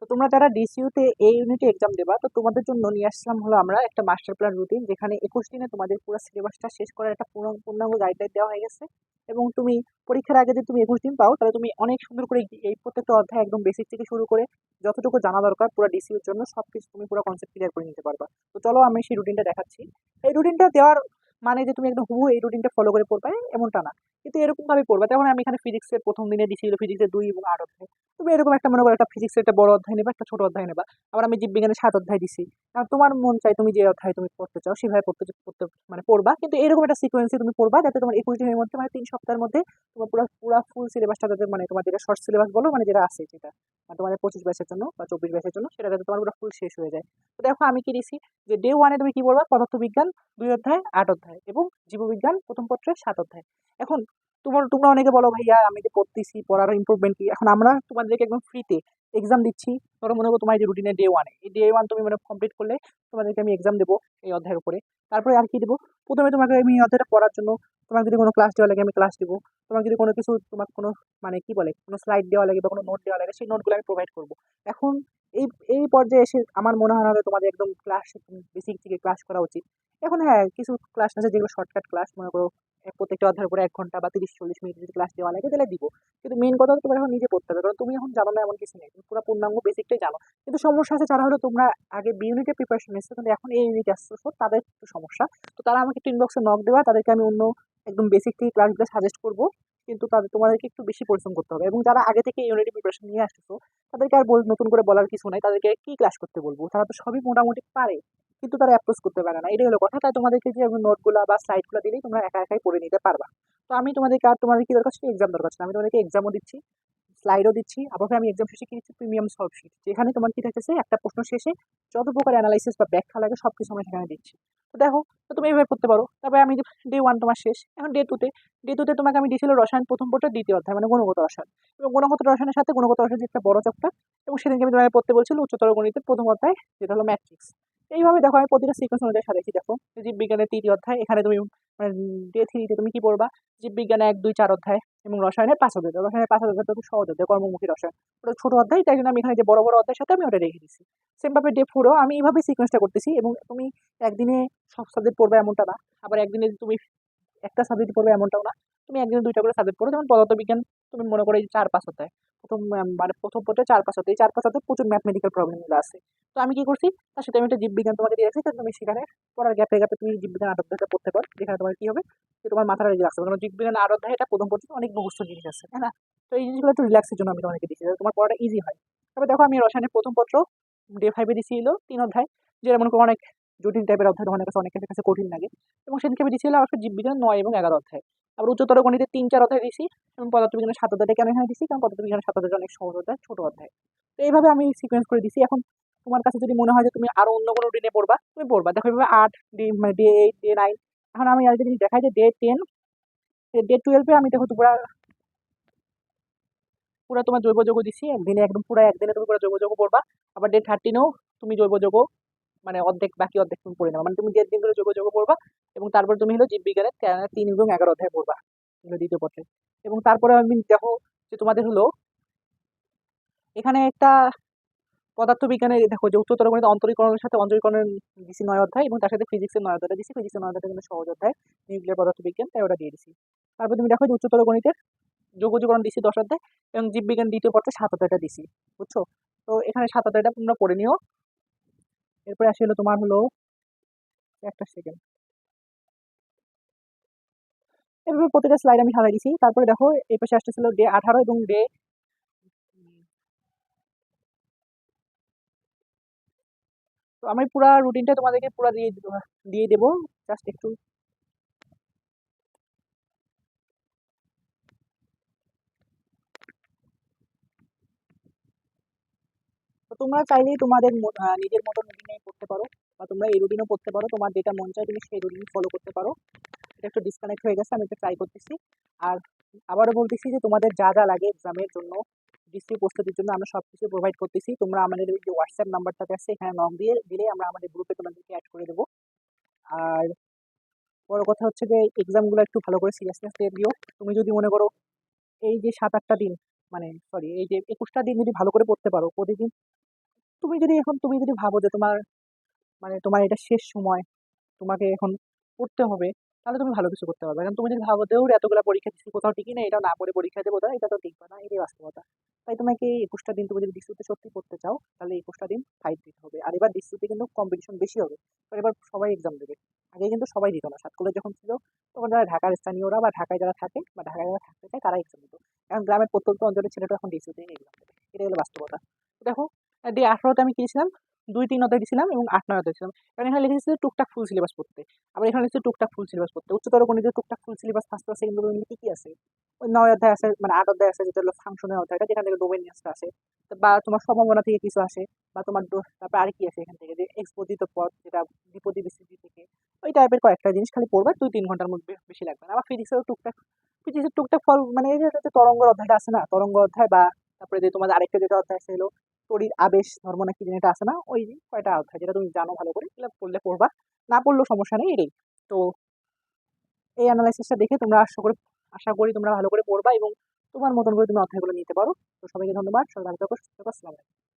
তোমরা যারা ডিসইউতে এই ইউনিটে এক্সাম দেবা, তো তোমাদের জন্য নিয়ে আসলাম হলো আমরা একটা মাস্টার প্ল্যান রুটিন, যেখানে 21 দিনে তোমাদের পুরো সিলেবাসটা শেষ করার একটা পূর্ণাঙ্গ গাইডলাইন দেওয়া হয়ে গেছে। এবং তুমি পরীক্ষার আগে যদি তুমি 21 দিন পাও, তাহলে তুমি অনেক সুন্দর করে এই প্রত্যেকটা অধ্যায় একদম বেসিক থেকে শুরু করে যতটুকু জানা দরকার পুরো ডিসইউর জন্য সবকিছু তুমি পুরো কনসেপ্ট ক্লিয়ার করে নিতে পারবা। তো চলো আমি সেই রুটিনটা দেখাচ্ছি। এই রুটিনটা দেওয়ার মানে যে তুমি একদম হুবহু এই রুটিনটা ফলো করে পড়বে এমনটা না, কিন্তু এরকম ভাবে পড়বা। যেমন আমি এখানে ফিজিক্সের প্রথম দিনে দিয়েছিল ফিজিক্সের 2 এবং 8 অধ্যায়। তুমি এরকম একটা মনে করো একটা ফিজিক্সের একটা বড় অধ্যায় নেবা, একটা ছোট অধ্যায় নেবা। আবার আমি জীববিজ্ঞানের 7 অধ্যায় দিছি। কারণ তোমার মন চাই তুমি যে অধ্যায় তুমি পড়তে চাও সেভাবে পড়তে মানে পড়বা, কিন্তু এরকম একটা সিকোয়েন্সে তুমি পড়বা যাতে তোমার 21 দিনের মধ্যে মানে 3 সপ্তাহের মধ্যে তোমার পুরো ফুল সিলেবাসটা যাতে মানে তোমার যেটা শর্ট সিলেবাস বলো মানে যেটা আছে যেটা মানে তোমাদের 25 ব্যাচের জন্য বা 24 ব্যাচের জন্য সেটা যাতে তোমার পুরো ফুল শেষ হয়ে যায়। তো দেখো আমি কি দিছি, যে ডে ওয়ানে তুমি কি পড়বা, পদার্থবিজ্ঞান 2 অধ্যায় 8 অধ্যায় এবং জীববিজ্ঞান প্রথম পত্রের 7 অধ্যায়। এখন তোমরা অনেকে বলো ভাইয়া আমি যে পড়তেছি পড়ার ইম্প্রুভমেন্ট কি। এখন আমরা তোমাদেরকে একদম ফ্রিতে এক্সাম দিচ্ছি। ধরো মনে করো তোমার এই যে রুটিনের ডে ওয়ানে, এই ডে ওয়ান তুমি মানে কমপ্লিট করলে তোমাদেরকে আমি এক্সাম দেবো এই অধ্যায়ের উপরে। তারপরে আর কি দেবো, প্রথমে তোমাকে আমি এই অধ্যায়টা পড়ার জন্য তোমাকে যদি কোনো ক্লাস দেওয়া লাগে আমি ক্লাস দেবো। তোমাকে যদি কোনো কিছু তোমার কোনো মানে কি বলে কোনো স্লাইড দেওয়া লাগে বা কোনো নোট দেওয়া লাগে সেই নোটগুলো আমি প্রোভাইড করবো। এখন এই এই পর্যায়ে এসে আমার মনে হয় না যে তোমাদের একদম ক্লাস বেসিক থেকে ক্লাস করা উচিত। এখন হ্যাঁ, কিছু ক্লাস আছে যেগুলো শর্টকাট ক্লাস, মনে করো প্রত্যেকটা অধ্যায়ের উপরে 1 ঘন্টা বা 30-40 মিনিট যদি ক্লাস দেওয়া লাগে তাহলে দিব। কিন্তু মেন কথা হলো তোমার এখন নিজে পড়তে হবে, কারণ তুমি এখন জানো না এমন কিছু নেই, তুমি পুরো পূর্ণাঙ্গ বেসিকটাই জানো। কিন্তু সমস্যা আছে যারা হলো তোমরা আগে বি ইউনিটে প্রিপারেশন নিচ্ছো কিন্তু এখন এই ইউনিটে আসছো, তাদের একটু সমস্যা। তো তারা আমাকে একটু ইনবক্সে নক দেওয়া, তাদেরকে আমি অন্য একদম বেসিক থেকে ক্লাসগুলো সাজেস্ট করবো। কিন্তু তোমাদেরকে একটু বেশি পরিশ্রম করতে হবে। এবং যারা আগে থেকে ইউনিটে প্রিপারেশন নিয়ে আসছো তাদেরকে আর নতুন করে বলার কিছু নাই, তাদেরকে কি ক্লাস করতে বলবো, তারা তো সবই মোটামুটি পারে কিন্তু তারা অ্যাপ্রোচ করতে পারে না, এটাই হলো কথা। তাই তোমাদেরকে যে নোটগুলো বা স্লাইডগুলো দিলেই তোমরা একা একাই পড়ে নিতে পারবা। তো আমি তোমাদেরকে আর তোমাদের কি দরকার ছিল, এক্সাম দরকার ছিল, আমি তোমাদেরকে এক্সামও দিচ্ছি, স্লাইডও দিচ্ছি। আবার আমি এক্সাম শেষে কি দিচ্ছি, প্রিমিয়াম সলভ শিট, যেখানে তোমার কি থাকতেছে একটা প্রশ্ন শেষে যত প্রকার অ্যানালাইসিস বা ব্যাখ্যা লাগে সবকিছু আমরা সেখানে দিচ্ছি। তো দেখো, তো তুমি এইভাবে করতে পারো। তারপরে আমি ডে ওয়ান তোমার শেষ, এখন ডে টুতে তোমাকে আমি দিয়েছিল রসায়ন প্রথম পত্রের 2য় অধ্যায় মানে গুণগত রসায়ন। এবং গুণগত রসায়নের সাথে গুণগত রসায়ন একটা বড় চ্যাপ্টার। এবং সেদিনকে আমি তোমাকে পড়তে বলছিল উচ্চতর গণিতের প্রথম অধ্যায়, যেটা হলো ম্যাট্রিক্স। এইভাবে দেখো আমি প্রতিটা সিকোয়েন্স অনুযায়ী সাজাইছি। দেখো জীববিজ্ঞানের 3য় অধ্যায়, এখানে তুমি ডে 3-তে তুমি কি পড়বা, জীববিজ্ঞানে 1, 2, 4 অধ্যায় এবং রসায়নের 5 অধ্যায়। রসায়নের 5 অধ্যায় তো খুব সহজ অধ্যায়, কর্মমুখী রসায়ন, ওটা ছোট অধ্যায়, তাই জন্য আমি এখানে যে বড় বড় অধ্যায়ের সাথে আমি ওটা রেখে দিচ্ছি। সেম ভাবে ডে 4ও আমি এইভাবে সিকোয়েন্সটা করতেছি। এবং তুমি একদিনে সব সাবজেক্ট পড়বে এমনটা না, আবার একদিনে তুমি একটা সাবজেক্ট পড়বে এমনটাও না, তুমি একদিনে 2টা করে সাবজেক্ট পড়ো। যেমন পদার্থবিজ্ঞান তুমি মনে করো এই 4-5 অধ্যায়, প্রথম মানে প্রথম পত্রে 4-5 অধ্যায়, এই 4-5 অধ্যায় প্রচুর ম্যাথমেটিক্যাল প্রবলেমগুলো আছে। তো আমি কি করছি, তার সাথে আমি একটা জীববিজ্ঞান তোমাকে দিয়েছি, তাহলে তুমি সেখানে পড়ার গ্যাপে গ্যাপে তুমি জীববিজ্ঞান 8 অধ্যায়টা পড়তে পারো, যেখানে তোমার কি হবে যে তোমার মাথাটা রিল্যাক্স হবে, কারণ জীববিজ্ঞান 8 অধ্যায় এটা প্রথম পর্যন্ত অনেক মুখস্থ জিনিস আছে, তাই না? তো এই জিনিসগুলো একটু রিল্যাক্সের জন্য আমি তোমাকে দিচ্ছি, যাতে তোমার পড়াটা ইজি হয়। তবে দেখো আমি রসায়নের প্রথম পত্র ডে 5-এ দিয়েছিল 3 অধ্যায়, যেটা মনে করো অনেক জটিল টাইপের অধ্যায়, তোমার কাছে অনেকের কাছে কঠিন লাগে। এবং সেদিনকে আমি দিয়েছিলাম আবার জীববিজ্ঞান 9 এবং 11 অধ্যায়। আবার উচ্চতর গণিতের 3-4 অধ্যায় দিছি। এবং পদার্থবিজ্ঞানের 7 অধ্যায়টা কেন এখানে দিছি, কারণ পদার্থবিজ্ঞানের 7 অধ্যায়টা অনেক সহজ অধ্যায়, ছোট অধ্যায়। তো এইভাবে আমি সিকোয়েন্স করে দিছি। এখন তোমার কাছে যদি মনে হয় যে তুমি আরো অন্য কোনো দিনে পড়বা, তুমি পড়বা। দেখো এভাবে 8 মানে ডে 8 ডে 9। এখন আমি আরেকটা জিনিস দেখাই যে ডে 10 ডে 12-এ আমি দেখো পুরা পুরা তোমার জৈব যৌগ দিছি একদিনে, একদম পুরো একদিনে তুমি পুরো জৈব যৌগ পড়বা। আবার ডে 13-এও তুমি জৈব যৌগ মানে অর্ধেক বাকি অর্ধেক তুমি পড়ে নেবা, মানে তুমি 1.5 দিন ধরে জৈব যৌগ পড়বা। এবং তারপর তুমি হলো জীববিজ্ঞানের 3 এবং 11 অধ্যায় পড়বা, এগুলো 2য় পত্রে। এবং তারপরে আমি দেখো যে তোমাদের হলো এখানে একটা পদার্থবিজ্ঞানে দেখো যে উচ্চতর গণিত অন্তরীকরণের সাথে অন্তরীকরণের দিছি 9 অধ্যায়, এবং তার সাথে ফিজিক্সের 9 অধ্যায়টা দিছি। ফিজিক্সের 9 অধ্যায়টা কিন্তু সহজ অধ্যায়, নিউক্লিয়ার পদার্থবিজ্ঞান, তাই ওটা দিয়ে দিছি। তারপর তুমি দেখো যে উচ্চতর গণিতের যৌগজীকরণ দিছি 10 অধ্যায়, এবং জীববিজ্ঞান 2য় পত্রে 7 অধ্যায়টা দিছি, বুঝছো? তো এখানে 7 অধ্যায়টা তোমরা পড়ে নিও। এরপরে আসি হলো তোমার হলো একটা সেকেন্ড, এভাবে প্রতিটা স্লাইড আমি সাজাই দিছি। তারপরে দেখো এই পাশে আসতেছিল ডে 18 এবং তো আমি পুরা রুটিনটা তোমাদেরকে পুরা দিয়ে দেবো, জাস্ট একটু। তো তোমরা চাইলেই তোমাদের নিজের মতো রুটিনে পড়তে পারো, বা তোমরা এই রুটিনও পড়তে পারো, তোমার যেটা মন চায় তুমি সেই রুটিন ফলো করতে পারো। এটা একটু ডিসকানেক্ট হয়ে গেছে, আমি এটা ট্রাই করতেছি। আর আবারও বলতেছি যে তোমাদের যা যা লাগে এক্সামের জন্য, ডিসি প্রস্তুতির জন্য আমরা সবকিছু প্রোভাইড করতেছি। তোমরা আমাদের এই যে হোয়াটসঅ্যাপ নাম্বারটাতে আছে এখানে নক দিয়ে দিলে আমরা আমাদের গ্রুপে তোমাদেরকে অ্যাড করে দেবো। আর বড় কথা হচ্ছে যে এক্সামগুলো একটু ভালো করে সিরিয়াসনেস দিয়ে দিও। তুমি যদি মনে করো এই যে 7-8টা দিন মানে সরি এই যে 21টা দিন যদি ভালো করে পড়তে পারো প্রতিদিন, তুমি যদি ভাবো যে তোমার এটা শেষ সময়, তোমাকে এখন পড়তে হবে, তাহলে তুমি ভালো কিছু করতে পারবে। কারণ তুমি যদি ভাবো দৌড় এতগুলা পরীক্ষা দিচ্ছি কোথাও টিকি না, এটা না পড়ে পরীক্ষা দেবো, তাহলে এটা তো টিকবে না, এটাই বাস্তবতা। তাই তোমাকে এই 21টা দিন তুমি যদি ডিস্ট্রিক্টে সত্যি পড়তে চাও, তাহলে 21টা দিন ফাইট দিতে হবে। আর এবার ডিস্ট্রিক্টে কিন্তু কম্পিটিশন বেশি হবে, কারণ এবার সবাই এক্সাম দেবে। আগে কিন্তু সবাই দিত না, সাত কলেজ যখন ছিল তখন যারা ঢাকার স্থানীয়রা বা ঢাকায় যারা থাকে বা ঢাকায় যারা থাকতে চায় তারা এক্সাম দিত। এখন গ্রামের প্রত্যন্ত অঞ্চলের ছেলেটা এখন ডিস্ট্রিক্টে এক্সাম দেবে, এটাই হলো বাস্তবতা। তো দেখো, ডে 18তে আমি কি ছিলাম, 2-3 অধ্যায় দিয়েছিলাম এবং 8-9 অধ্যায় ছিলাম। কারণ এখানে লিখেছে টুকটাক ফুল সিলেবাস পড়তে, আবার এখানে লিখেছে টুকটাক ফুল সিলেবাস পড়তে। উচ্চতর গণিতের টুকটাক full syllabus first class second গণিত কি কি আছে? ওই 9 অধ্যায় আছে, মানে 8 অধ্যায় আছে, যেটা হলো ফাংশনের অধ্যায়টা, যেখান থেকে ডোমেনিয়াসটা আসে, তো বা তোমার সম্ভাবনা থেকে কিছু আসে, বা তোমার তারপর আর কি আছে এখান থেকে, যে এক্সপোজিত পদ, যেটা দ্বিপদী বিস্তৃতি থেকে, ওই টাইপের কয়েকটা জিনিস খালি পড়বে 2-3 ঘন্টার মধ্যে, বেশি লাগবে না। আবার ফিজিক্সের টুকটাক ফল, মানে এই যে তরঙ্গ অধ্যায়টা আছে না, তরঙ্গ অধ্যায়, বা তারপরে যে তোমাদের আরেকটা যেটা অধ্যায় আছে হলো তড়িৎ আবেশ ধর্ম না কি যেটা আছে না, ওই যে কয়টা অধ্যায় যেটা তুমি জানো ভালো করে, এগুলো পড়লে পড়বা, না পড়লেও সমস্যা নেই, এটাই। তো এই অ্যানালাইসিসটা দেখে তোমরা আশা করি তোমরা ভালো করে পড়বা এবং তোমার মতন করে তুমি অধ্যায়গুলো নিতে পারো। তো সবাইকে ধন্যবাদ, সবাই ভালো থাকো, সুস্থ থাকো, আসসালামু আলাইকুম।